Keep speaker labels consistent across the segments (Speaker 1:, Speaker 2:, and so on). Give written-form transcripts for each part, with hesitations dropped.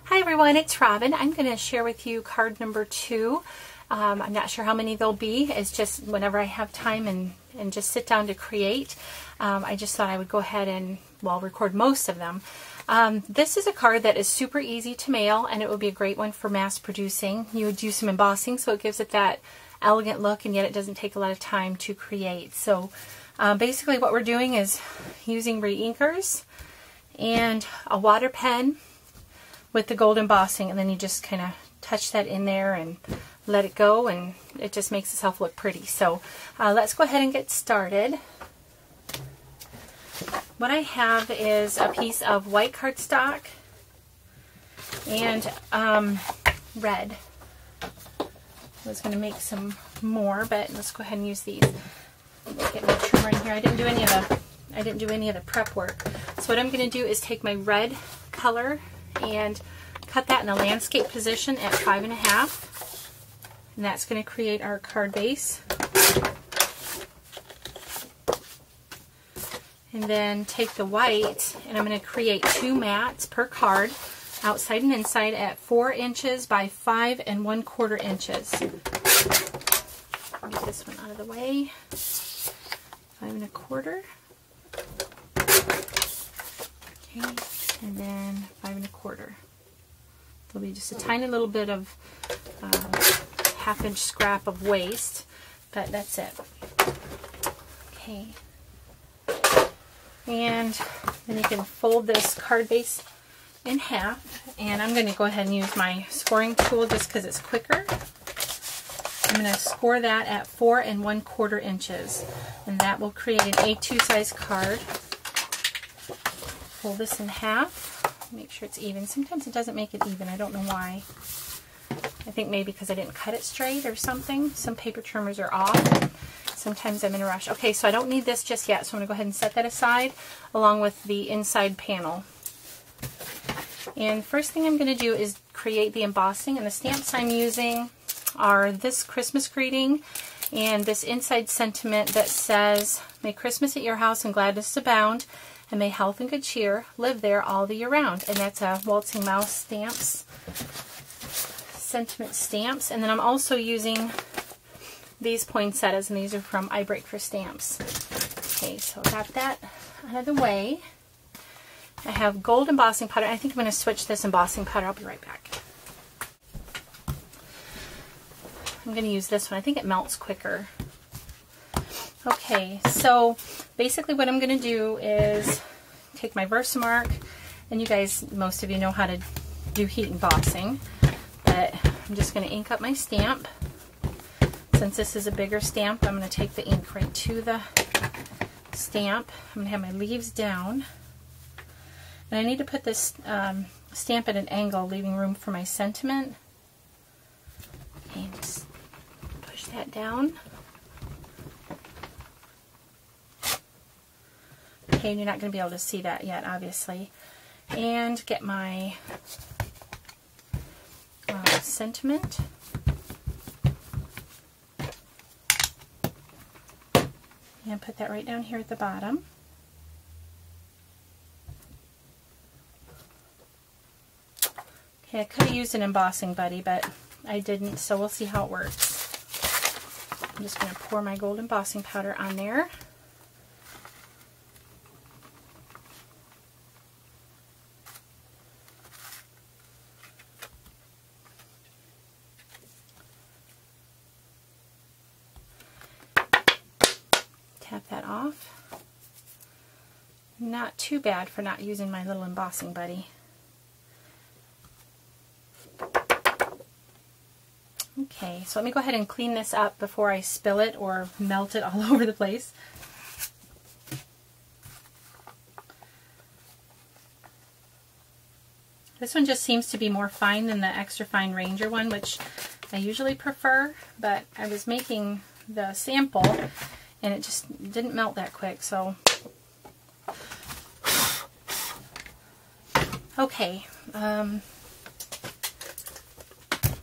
Speaker 1: Hi everyone, it's Robin. I'm going to share with you card number 2. I'm not sure how many there'll be. It's just whenever I have time and just sit down to create. I just thought I would go ahead and, record most of them. This is a card that is super easy to mail, and it would be a great one for mass producing. You would do some embossing, so it gives it that elegant look, and yet it doesn't take a lot of time to create. So basically what we're doing is using Reinkers and a water pen with the gold embossing, and then you just kind of touch that in there and let it go, and it just makes itself look pretty. So let's go ahead and get started. What I have is a piece of white cardstock and red. I was going to make some more, but let's go ahead and use these. Get my trimmer in here. I didn't do any of the prep work. So what I'm going to do is take my red color and cut that in a landscape position at 5.5, and that's going to create our card base. And then take the white, and I'm going to create 2 mats per card, outside and inside, at 4 inches by 5 1/4 inches. Get this one out of the way. 5 1/4. Okay, and then 5 1/4. There'll be just a tiny little bit of 1/2 inch scrap of waste, but that's it. Okay. And then you can fold this card base in half, and I'm going to go ahead and use my scoring tool just because it's quicker. I'm going to score that at 4 1/4 inches, and that will create an A2 size card. Fold this in half. Make sure it's even. Sometimes it doesn't make it even. I don't know why. I think maybe because I didn't cut it straight or something. Some paper trimmers are off. Sometimes I'm in a rush. Okay, so I don't need this just yet, so I'm going to go ahead and set that aside along with the inside panel. And first thing I'm going to do is create the embossing, and the stamps I'm using are this Christmas greeting and this inside sentiment that says, "May Christmas at your house and gladness abound, and may health and good cheer live there all the year round." And that's a WaltzingMouse stamps, sentiment stamps. And then I'm also using these poinsettias, and these are from IBFS stamps. Okay, so I got that out of the way. I have gold embossing powder. I think I'm going to switch this embossing powder. I'll be right back. I'm going to use this one. I think it melts quicker. Okay, so basically what I'm going to do is take my Versamark, and you guys, most of you know how to do heat embossing, but I'm just going to ink up my stamp. Since this is a bigger stamp, I'm going to take the ink right to the stamp. I'm going to have my leaves down, and I need to put this stamp at an angle, leaving room for my sentiment. Okay, just push that down. Okay, and you're not going to be able to see that yet, obviously. And get my sentiment. And put that right down here at the bottom. Okay, I could have used an embossing buddy, but I didn't, so we'll see how it works. I'm just going to pour my gold embossing powder on there. Tap that off. Not too bad for not using my little embossing buddy. Okay, so let me go ahead and clean this up before I spill it or melt it all over the place. This one just seems to be more fine than the extra fine Ranger one, which I usually prefer, but I was making the sample and it just didn't melt that quick, so. Okay, I'm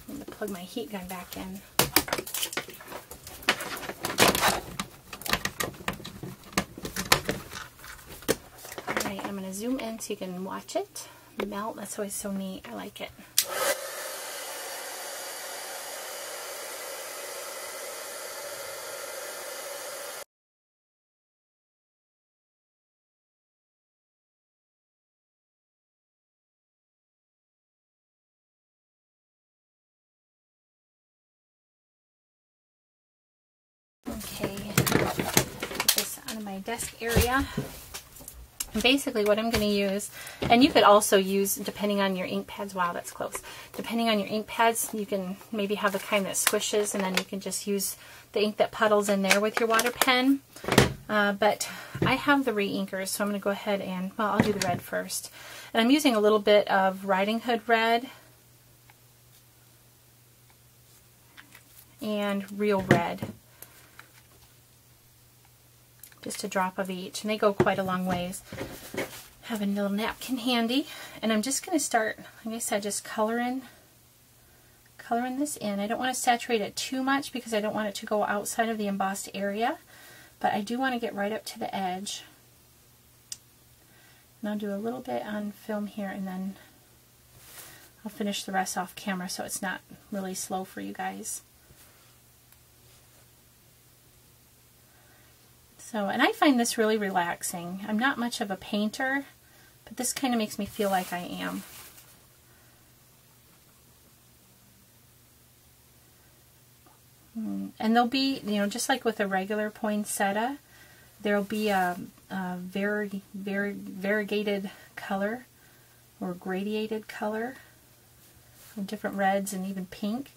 Speaker 1: going to plug my heat gun back in. Alright, I'm going to zoom in so you can watch it. melt. That's always so neat. I like it. Okay, put this out of my desk area. And basically what I'm going to use, and you could also use, depending on your ink pads, wow, that's close. Depending on your ink pads, you can maybe have the kind that squishes, and then you can just use the ink that puddles in there with your water pen. But I have the Reinkers, so I'm going to go ahead and, well, I'll do the red first. And I'm using a little bit of Riding Hood red and Real Red. Just a drop of each, and they go quite a long ways. Have a little napkin handy, and I'm just going to start, like I said, just coloring this in. I don't want to saturate it too much because I don't want it to go outside of the embossed area, but I do want to get right up to the edge. And I'll do a little bit on film here, and then I'll finish the rest off camera so it's not really slow for you guys. So, and I find this really relaxing. I'm not much of a painter, but this kind of makes me feel like I am. And there'll be, you know, just like with a regular poinsettia, there'll be a variegated color or gradiated color of different reds and even pink.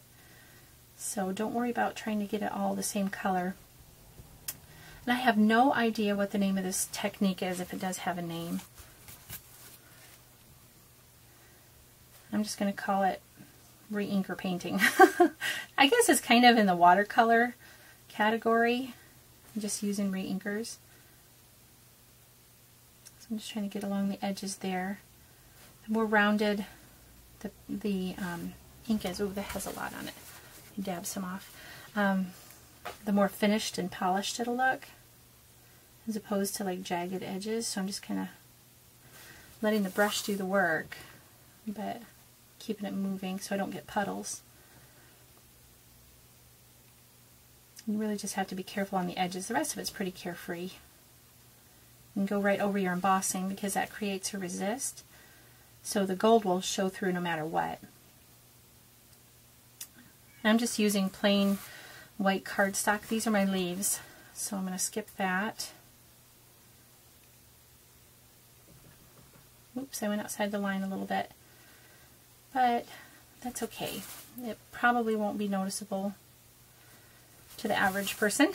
Speaker 1: So don't worry about trying to get it all the same color. And I have no idea what the name of this technique is, if it does have a name. I'm just going to call it re-inker painting. I guess it's kind of in the watercolor category. I'm just using re-inkers. So I'm just trying to get along the edges there. The more rounded the ink is, ooh, that has a lot on it. You dab some off. The more finished and polished it'll look, as opposed to like jagged edges. So I'm just kind of letting the brush do the work, but keeping it moving so I don't get puddles. You really just have to be careful on the edges. The rest of it's pretty carefree. You can go right over your embossing because that creates a resist, so the gold will show through no matter what. And I'm just using plain white cardstock. These are my leaves, so I'm going to skip that. Oops, I went outside the line a little bit, but that's okay. It probably won't be noticeable to the average person.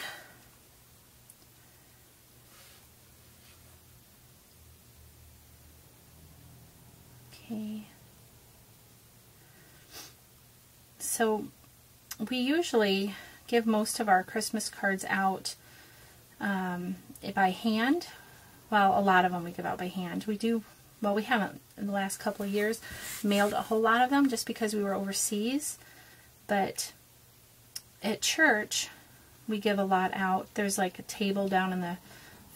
Speaker 1: Okay. So we usually give most of our Christmas cards out by hand. Well, a lot of them we give out by hand. We do, well, we haven't in the last couple of years mailed a whole lot of them just because we were overseas. But at church, we give a lot out. There's like a table down in the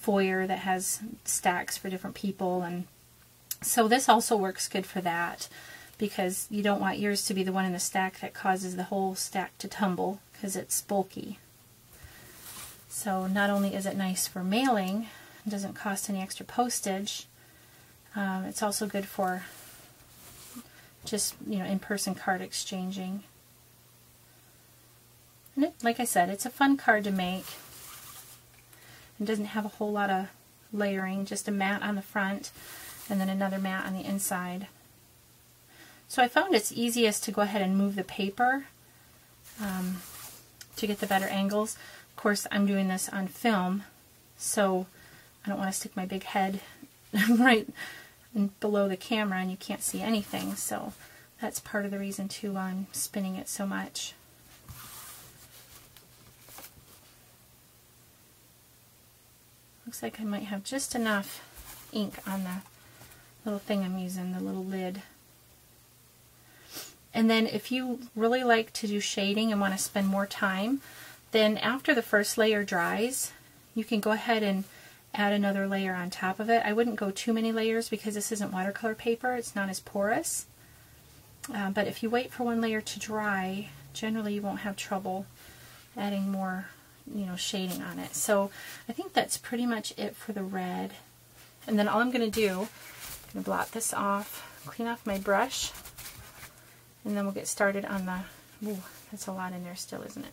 Speaker 1: foyer that has stacks for different people, and so this also works good for that, because you don't want yours to be the one in the stack that causes the whole stack to tumble because it's bulky. So not only is it nice for mailing, it doesn't cost any extra postage, it's also good for just, you know, in-person card exchanging. And it, like I said, it's a fun card to make. It doesn't have a whole lot of layering, just a mat on the front and then another mat on the inside. So I found it's easiest to go ahead and move the paper to get the better angles. Of course, I'm doing this on film, so I don't want to stick my big head right below the camera and you can't see anything. So that's part of the reason too I'm spinning it so much. Looks like I might have just enough ink on the little thing I'm using, the little lid. And then if you really like to do shading and want to spend more time, then after the first layer dries, you can go ahead and add another layer on top of it. I wouldn't go too many layers because this isn't watercolor paper. It's not as porous. But if you wait for one layer to dry, generally you won't have trouble adding more, you know, shading on it. So I think that's pretty much it for the red. And then all I'm going to do, I'm going to blot this off, clean off my brush, and then we'll get started on the, ooh, that's a lot in there still, isn't it?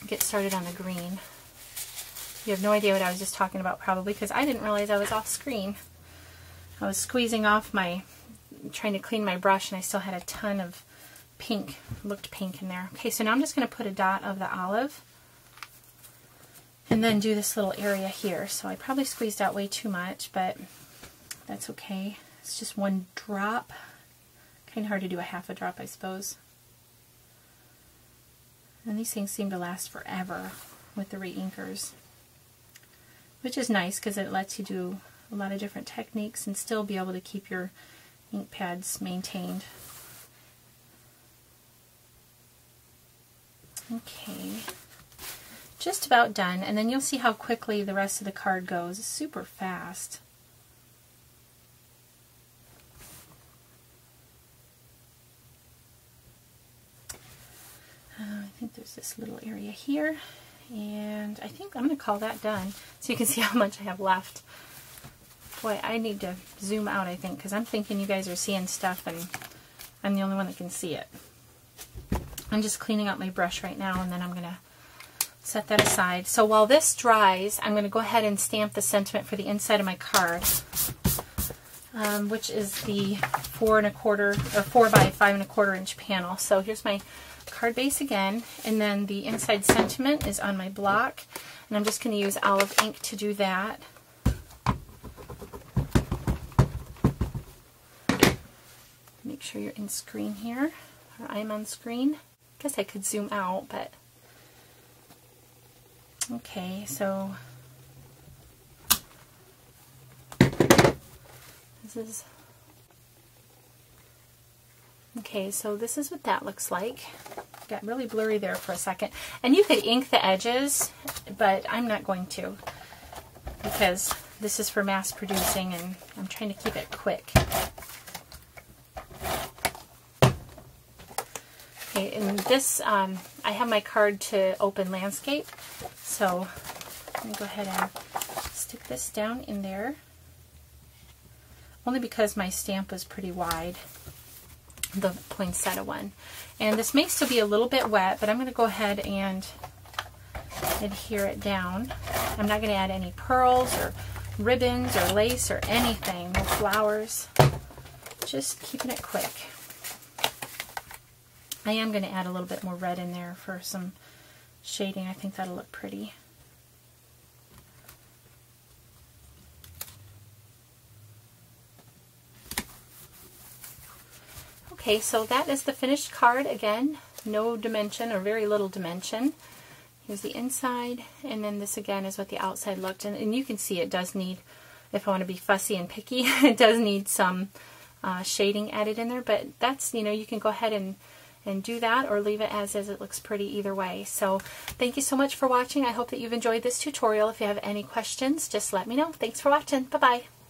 Speaker 1: Get started on the green. You have no idea what I was just talking about probably, because I didn't realize I was off screen. I was squeezing off trying to clean my brush, and I still had a ton of pink, looked pink in there. Okay, so now I'm just going to put a dot of the olive and then do this little area here. So I probably squeezed out way too much, but that's okay. It's just one drop. Kind of hard to do a half a drop, I suppose. And these things seem to last forever with the Reinkers, which is nice because it lets you do a lot of different techniques and still be able to keep your ink pads maintained. Okay, just about done, and then you'll see how quickly the rest of the card goes. It's super fast. I think there's this little area here, and I think I'm going to call that done so you can see how much I have left. Boy, I need to zoom out, I think, because I'm thinking you guys are seeing stuff and I'm the only one that can see it. I'm just cleaning out my brush right now, and then I'm going to set that aside. So while this dries, I'm going to go ahead and stamp the sentiment for the inside of my card, which is the 4 by 5 1/4 inch panel. So here's my card base again, and then the inside sentiment is on my block, and I'm just going to use olive ink to do that. Make sure you're in screen here, or I'm on screen. I guess I could zoom out, but okay, so this is okay, so this is what that looks like. Got really blurry there for a second. And you could ink the edges, but I'm not going to because this is for mass producing and I'm trying to keep it quick. Okay, and this, I have my card to open landscape, so I'm going to go ahead and stick this down in there, only because my stamp was pretty wide, the Poinsettia one. And this may still be a little bit wet, but I'm going to go ahead and adhere it down. I'm not going to add any pearls or ribbons or lace or anything, no flowers, just keeping it quick. I am going to add a little bit more red in there for some shading. I think that'll look pretty. Okay, so that is the finished card. Again, no dimension or very little dimension. Here's the inside, and then this again is what the outside looked. And you can see it does need, if I want to be fussy and picky, it does need some shading added in there. But that's, you know, you can go ahead and do that or leave it as is. It looks pretty either way. So thank you so much for watching. I hope that you've enjoyed this tutorial. If you have any questions, just let me know. Thanks for watching. Bye-bye.